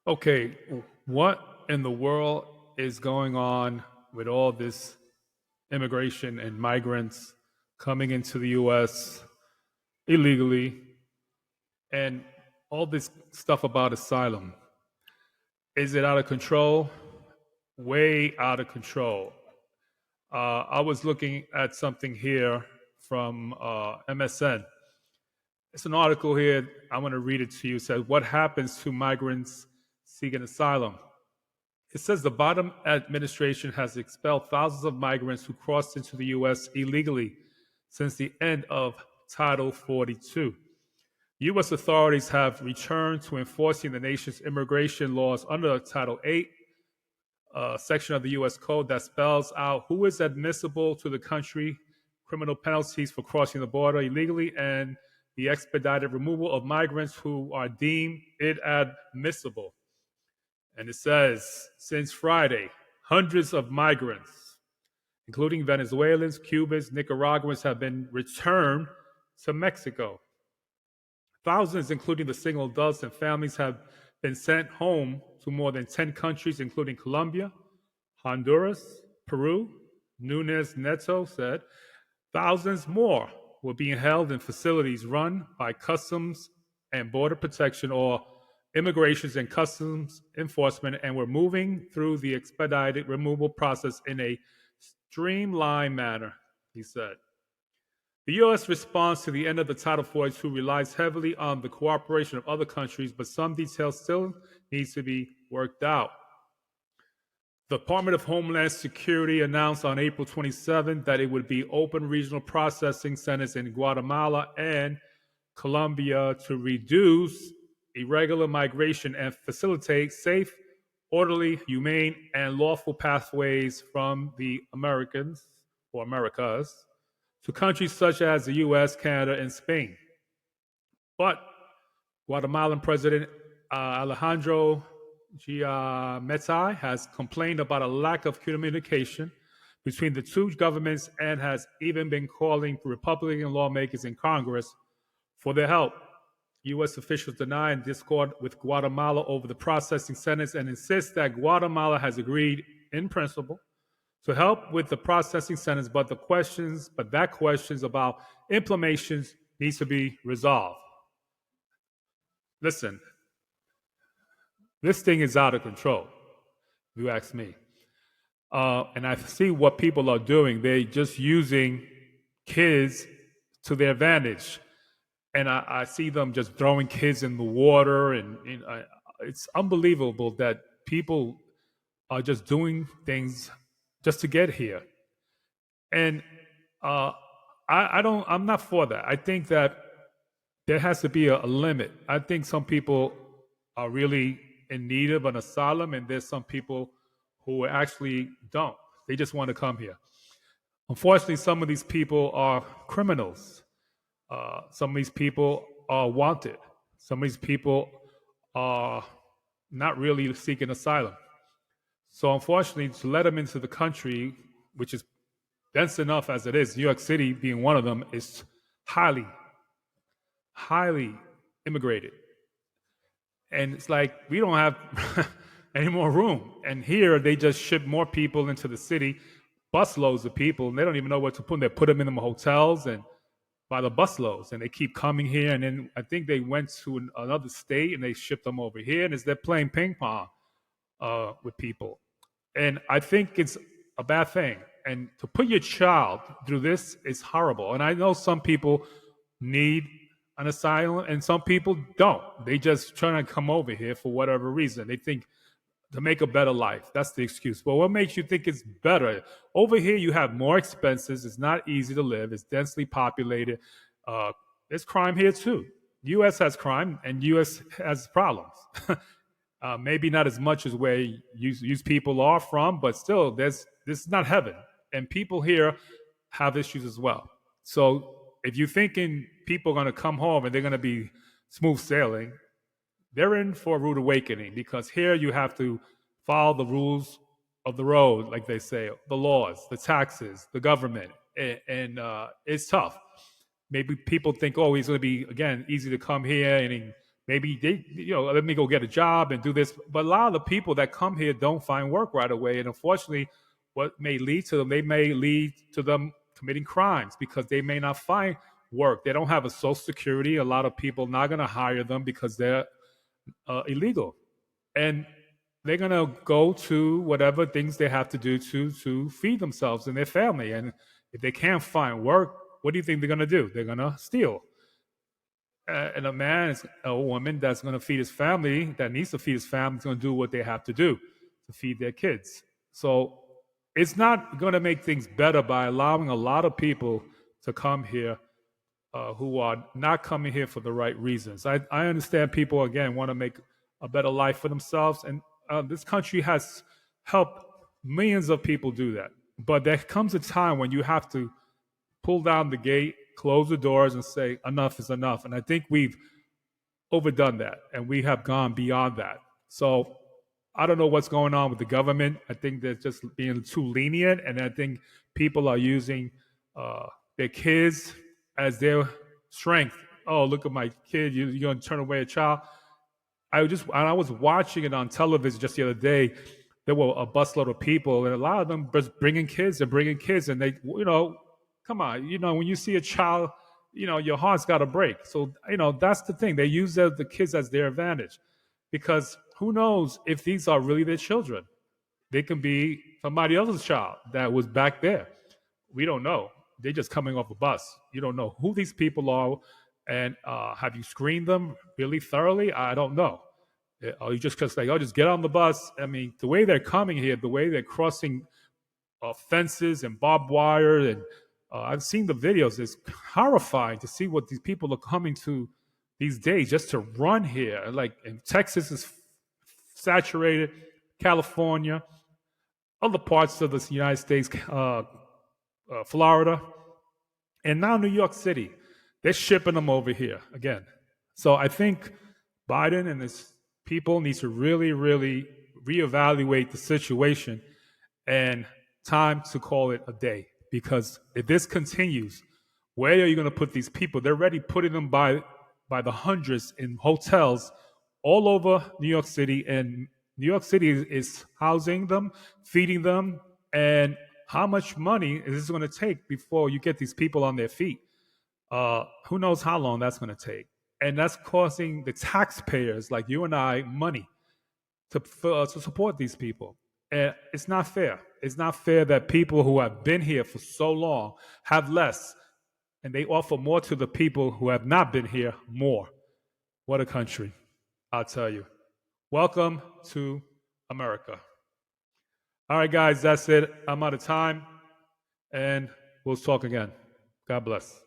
Okay, what in the world is going on with all this immigration and migrants coming into the US illegally and all this stuff about asylum? Is it out of control? Way out of control. I was looking at something here from MSN. It's an article here. I want to read it to you. It says, "What happens to migrants seeking asylum?" It says the Biden administration has expelled thousands of migrants who crossed into the U.S. illegally since the end of Title 42. U.S. authorities have returned to enforcing the nation's immigration laws under Title 8, section of the U.S. Code that spells out who is admissible to the country, criminal penalties for crossing the border illegally, and the expedited removal of migrants who are deemed inadmissible. And it says, since Friday, hundreds of migrants, including Venezuelans, Cubans, Nicaraguans, have been returned to Mexico. Thousands, including the single adults and families, have been sent home to more than 10 countries, including Colombia, Honduras, Peru. Nunes Neto said thousands more were being held in facilities run by Customs and Border Protection or Immigrations and Customs Enforcement and were moving through the expedited removal process in a streamlined manner, he said. The U.S. response to the end of the Title 42 relies heavily on the cooperation of other countries, but some details still needs to be worked out. The Department of Homeland Security announced on April 27 that it would be open regional processing centers in Guatemala and Colombia to reduce irregular migration and facilitate safe, orderly, humane, and lawful pathways from the Americans or Americas to countries such as the U.S., Canada, and Spain. But Guatemalan President Alejandro Giammattei has complained about a lack of communication between the two governments and has even been calling for Republican lawmakers in Congress for their help. U.S. officials deny and discord with Guatemala over the processing centers and insist that Guatemala has agreed in principle to help with the processing centers, but that questions about implementations needs to be resolved. Listen, this thing is out of control, if you ask me. And I see what people are doing. They're just using kids to their advantage. And I see them just throwing kids in the water. And it's unbelievable that people are just doing things just to get here. And I'm not for that. I think that there has to be a limit. I think some people are really in need of an asylum, and there's some people who actually don't. They just want to come here. Unfortunately, some of these people are criminals. Some of these people are wanted. Some of these people are not really seeking asylum. So unfortunately, to let them into the country, which is dense enough as it is, New York City being one of them, is highly, highly immigrated. And it's like we don't have any more room. And here they just ship more people into the city, busloads of people, and they don't even know what to put them. They put them in the hotels and by the busloads, and they keep coming here. And then I think they went to another state and they shipped them over here, and they're playing ping pong with people. And I think it's a bad thing. And to put your child through this is horrible. And I know some people need an asylum and some people don't. They just trying to come over here for whatever reason. They think to make a better life. That's the excuse. But what makes you think it's better? Over here, you have more expenses. It's not easy to live. It's densely populated. There's crime here too. U.S. has crime and U.S. has problems. Maybe not as much as where you people are from, but still, this is not heaven. And people here have issues as well. So if you're thinking people are going to come home and they're going to be smooth sailing, they're in for a rude awakening, because here you have to follow the rules of the road, like they say, the laws, the taxes, the government, and it's tough. Maybe people think, oh, he's going to be, again, easy to come here and maybe let me go get a job and do this. But a lot of the people that come here don't find work right away, and unfortunately, what may lead to them, they may lead to them committing crimes because they may not find work. They don't have a social security. A lot of people not going to hire them because they're illegal, and they're going to go to whatever things they have to do to feed themselves and their family. And if they can't find work, what do you think they're going to do? They're going to steal. And a man is a woman that's going to feed his family, that needs to feed his family, is going to do what they have to do to feed their kids. So it's not going to make things better by allowing a lot of people to come here who are not coming here for the right reasons. I understand people, again, want to make a better life for themselves, and this country has helped millions of people do that. But there comes a time when you have to pull down the gate, close the doors, and say, enough is enough. And I think we've overdone that, and we have gone beyond that. So I don't know what's going on with the government. I think they're just being too lenient, and I think people are using their kids as their strength. Oh, look at my kid! You're going to turn away a child. I was watching it on television just the other day. There were a busload of people, and a lot of them just bringing kids and bringing kids, and they, come on, when you see a child, your heart's got to break. So, that's the thing. They use the kids as their advantage, because who knows if these are really their children? They can be somebody else's child that was back there. We don't know. They're just coming off a bus. You don't know who these people are, and have you screened them really thoroughly? I don't know. Or you just like, just get on the bus. I mean, the way they're coming here, the way they're crossing fences and barbed wire, and I've seen the videos. It's horrifying to see what these people are coming to these days just to run here. Like, in Texas is saturated, California, other parts of the United States, Florida, and now New York City. They're shipping them over here again. So I think Biden and his people need to really, really reevaluate the situation, and time to call it a day. Because if this continues, where are you going to put these people? They're already putting them by the hundreds in hotels all over New York City, and New York City is housing them, feeding them, and how much money is this going to take before you get these people on their feet? Who knows how long that's going to take? And that's costing the taxpayers like you and I money to support these people. And it's not fair. It's not fair that people who have been here for so long have less, and they offer more to the people who have not been here more. What a country, I'll tell you. Welcome to America. All right, guys, that's it. I'm out of time, and we'll talk again. God bless.